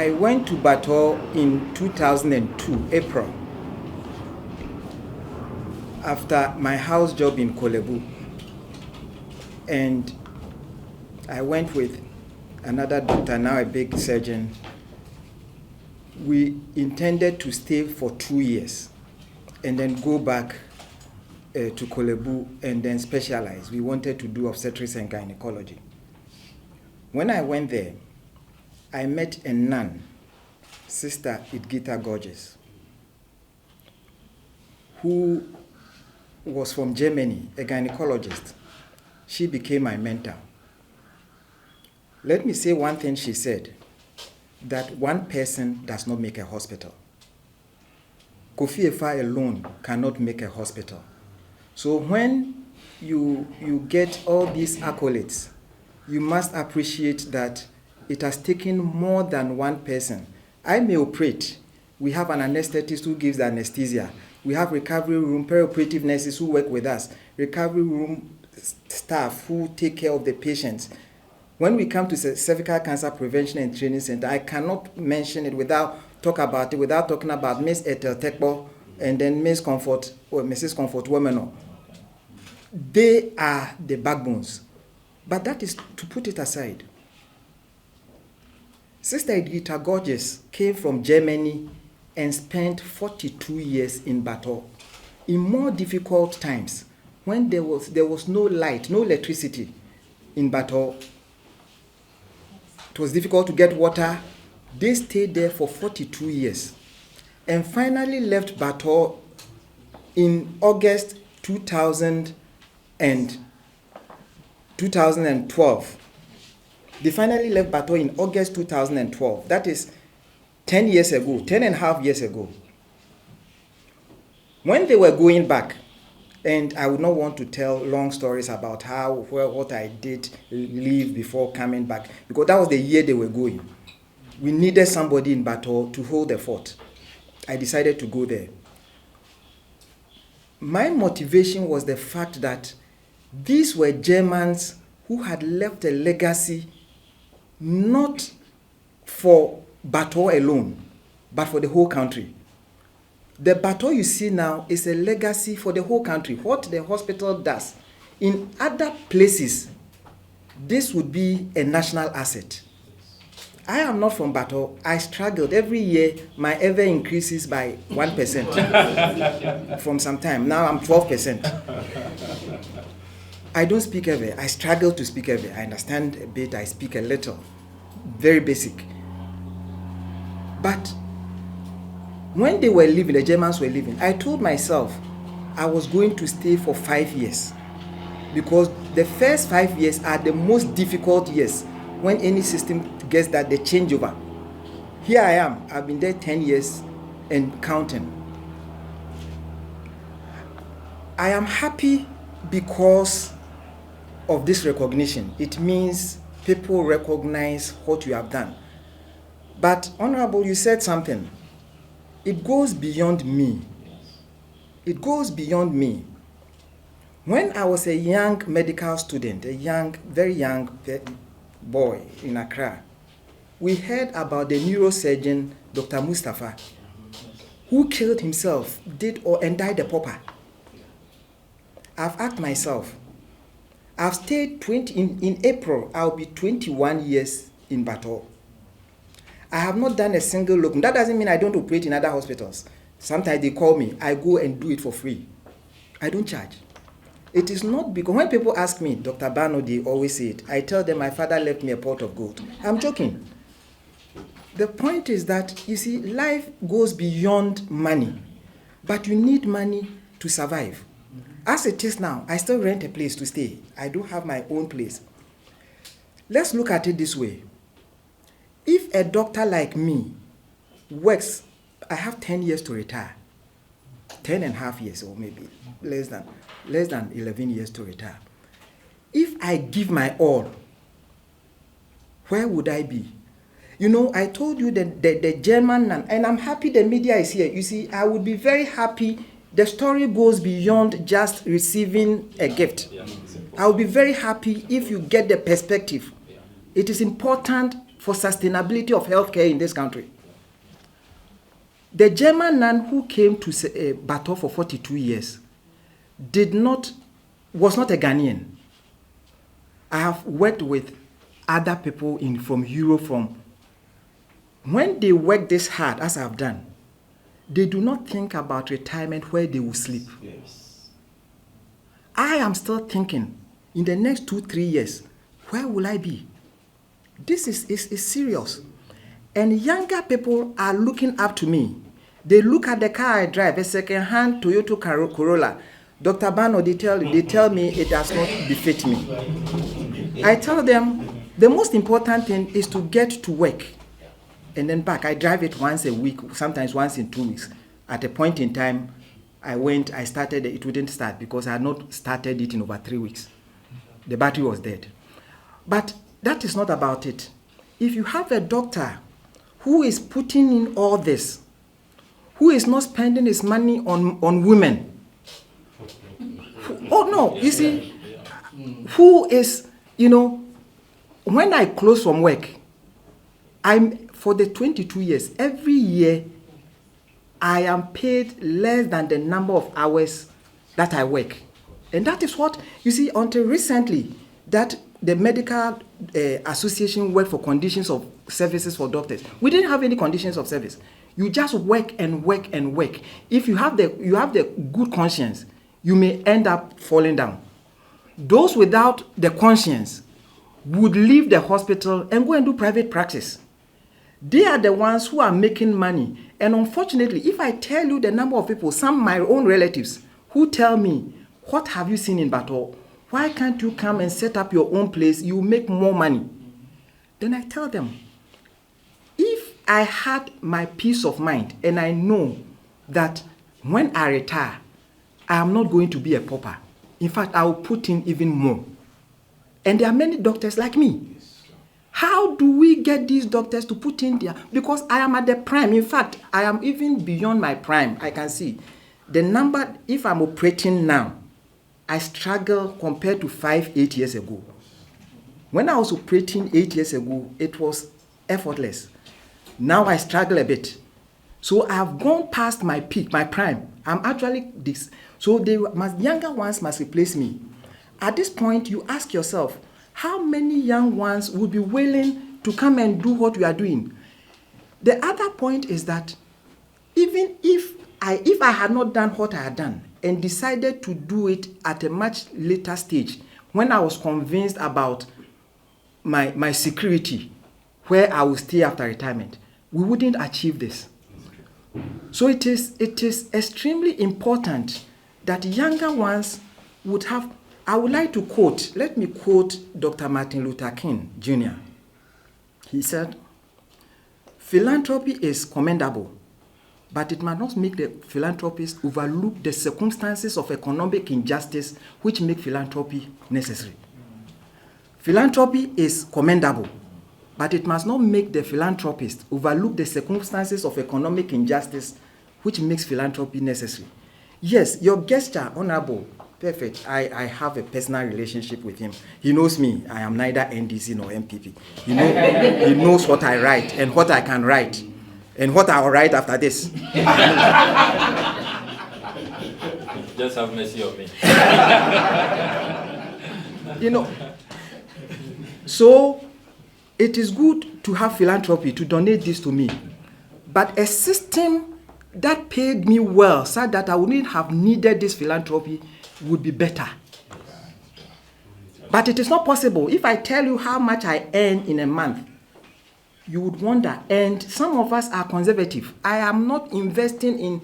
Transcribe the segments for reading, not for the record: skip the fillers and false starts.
I went to Bato in 2002, April, after my house job in Kolebu. And I went with another doctor, now a big surgeon. We intended to stay for 2 years and then go back to Kolebu and then specialize. We wanted to do obstetrics and gynecology. When I went there, I met a nun, Sister Idgita Gorgeous, who was from Germany, a gynecologist. She became my mentor. Let me say one thing she said, that one person does not make a hospital. Kofi Effah alone cannot make a hospital. So when you get all these accolades, you must appreciate that it has taken more than one person. I may operate. We have an anesthetist who gives the anesthesia. We have recovery room, perioperative nurses who work with us, recovery room staff who take care of the patients. When we come to cervical cancer prevention and training center, I cannot mention it without talking about Miss Ethel Tekbo and then Miss Comfort or Mrs. Comfort Womeno. They are the backbones. But that is to put it aside. Sister Idgita Gorgeous came from Germany and spent 42 years in Bato. In more difficult times, when there was no light, no electricity in Bato, it was difficult to get water. They stayed there for 42 years and finally left Bato in August 2012. They finally left Bato in August 2012. That is 10 years ago, 10 and a half years ago. When they were going back, and I would not want to tell long stories about what I did leave before coming back, because that was the year they were going. We needed somebody in Bato to hold the fort. I decided to go there. My motivation was the fact that these were Germans who had left a legacy not for Bato alone, but for the whole country. The Bato you see now is a legacy for the whole country. What the hospital does in other places, this would be a national asset. I am not from Bato. I struggled. Every year, my ever increases by 1% from some time. Now I'm 12%. I don't speak Ewe. I struggle to speak Ewe. I understand a bit. I speak a little. Very basic. But when they were leaving, the Germans were leaving, I told myself I was going to stay for 5 years, because the first 5 years are the most difficult years when any system gets that the changeover. Here I am. I've been there 10 years and counting. I am happy because of this recognition. It means people recognize what you have done. But Honorable, you said something. It goes beyond me. It goes beyond me. When I was a young medical student, very young boy in Accra, we heard about the neurosurgeon, Dr. Mustafa, who killed himself, and died a pauper. I've asked myself, I've stayed in April, I'll be 21 years in Bato. I have not done a single locum. That doesn't mean I don't operate in other hospitals. Sometimes they call me, I go and do it for free. I don't charge. It is not because when people ask me, Dr. Bano, they always say it. I tell them my father left me a pot of gold. I'm joking. The point is that, you see, life goes beyond money, but you need money to survive. As it is now, I still rent a place to stay. I do have my own place. Let's look at it this way. If a doctor like me works, I have 10 years to retire, 10 and a half years, or maybe less than 11 years to retire. If I give my all, where would I be? You know, I told you that the German, and I'm happy the media is here. You see, I would be very happy. The story goes beyond just receiving a gift. I would be very happy if you get the perspective. It is important for sustainability of healthcare in this country. The German nun who came to Bato for 42 years was not a Ghanaian. I have worked with other people from Europe. When they work this hard, as I've done, they do not think about retirement where they will sleep. Yes. I am still thinking, in the next 2-3 years, where will I be? This is serious. And younger people are looking up to me. They look at the car I drive, a second-hand Toyota Corolla. Dr. Bano, they tell me it does not befit me. I tell them, the most important thing is to get to work and then back. I drive it once a week, sometimes once in 2 weeks. At a point in time, I started, it wouldn't start because I had not started it in over 3 weeks. The battery was dead. But that is not about it. If you have a doctor who is putting in all this, who is not spending his money on women, you see, who is, when I close from work, for the 22 years, every year, I am paid less than the number of hours that I work. And that is what, you see, until recently, that the Medical Association worked for conditions of services for doctors. We didn't have any conditions of service. You just work and work and work. If you have the good conscience, you may end up falling down. Those without the conscience would leave the hospital and go and do private practice. They are the ones who are making money. And unfortunately, if I tell you the number of people, some of my own relatives, who tell me, what have you seen in Bato? Why can't you come and set up your own place? You make more money. Then I tell them, if I had my peace of mind and I know that when I retire, I am not going to be a pauper. In fact, I will put in even more. And there are many doctors like me. How do we get these doctors to put in there? Because I am at the prime. In fact, I am even beyond my prime. I can see the number, if I'm operating now, I struggle compared to 5-8 years ago. When I was operating 8 years ago, it was effortless. Now I struggle a bit. So I have gone past my peak, my prime. I'm actually this. So younger ones must replace me. At this point, you ask yourself, how many young ones would be willing to come and do what we are doing? The other point is that even if I had not done what I had done and decided to do it at a much later stage, when I was convinced about my security, where I will stay after retirement, we wouldn't achieve this. So it is extremely important that younger ones would have. I would like to quote, let me quote Dr. Martin Luther King Jr. He said, philanthropy is commendable, but it must not make the philanthropist overlook the circumstances of economic injustice which make philanthropy necessary. Philanthropy is commendable, but it must not make the philanthropist overlook the circumstances of economic injustice which makes philanthropy necessary. Yes, your gesture, Honorable, perfect. I have a personal relationship with him. He knows me. I am neither NDC nor MPP. He knows what I write and what I can write and what I will write after this. Just have mercy on me. So it is good to have philanthropy, to donate this to me. But a system that paid me well so that I wouldn't have needed this philanthropy would be better. But it is not possible. If I tell you how much I earn in a month, you would wonder. And some of us are conservative. I am not investing in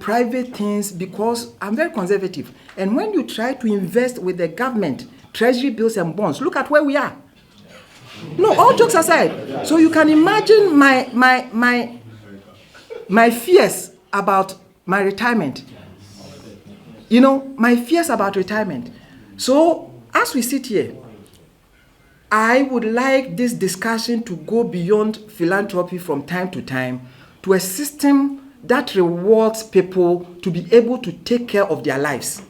private things because I'm very conservative. And when you try to invest with the government, treasury bills and bonds, look at where we are. No, all jokes aside. So you can imagine my fears about my retirement. My fears about retirement. So, as we sit here, I would like this discussion to go beyond philanthropy from time to time to a system that rewards people to be able to take care of their lives,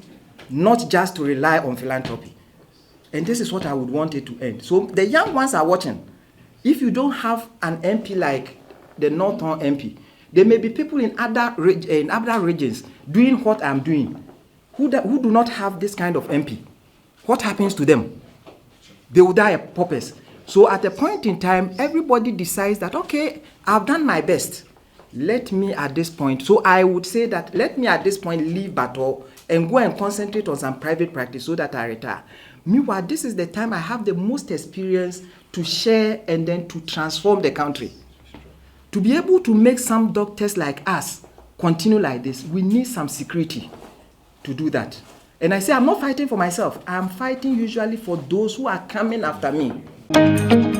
not just to rely on philanthropy. And this is what I would want it to end. So, the young ones are watching. If you don't have an MP like the Northern MP, there may be people in other regions doing what I'm doing who do not have this kind of MP. What happens to them? They will die of purpose. So at a point in time, everybody decides that, okay, I've done my best. Let me at this point, so I would say that let me at this point leave Bato and go and concentrate on some private practice so that I retire. Meanwhile, this is the time I have the most experience to share and then to transform the country. To be able to make some doctors like us continue like this, we need some security to do that. And I say I'm not fighting for myself. I'm fighting usually for those who are coming after me.